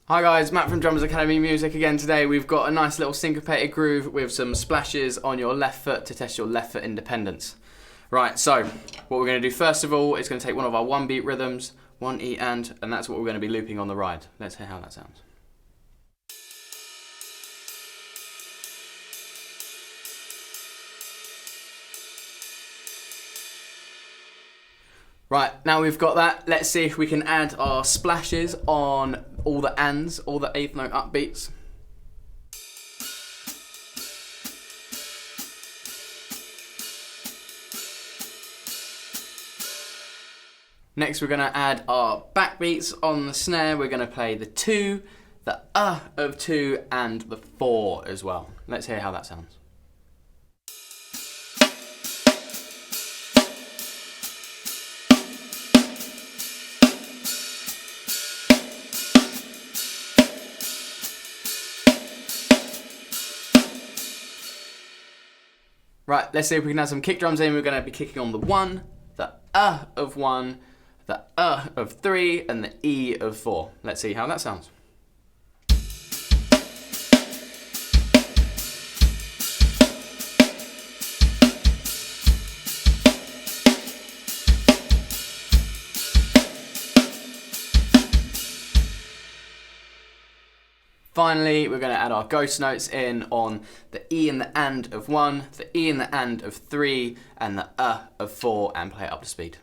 Hi guys, Matt from Drummers Academy Music again today. We've got a nice little syncopated groove with some splashes on your left foot to test your left foot independence. Right, so what we're going to do first of all is going to take one of our one beat rhythms, 1 E and that's what we're going to be looping on the ride. Let's hear how that sounds. Right, now we've got that, let's see if we can add our splashes on all the ands, all the eighth note upbeats. Next we're going to add our backbeats on the snare. We're going to play the 2, the of 2 and the 4 as well. Let's hear how that sounds. Right, let's see if we can add some kick drums in. We're going to be kicking on the 1, the of 1, the of 3, and the E of 4. Let's see how that sounds. Finally, we're going to add our ghost notes in on the E and the and of 1, the E and the and of 3, and the of 4, and play it up to speed.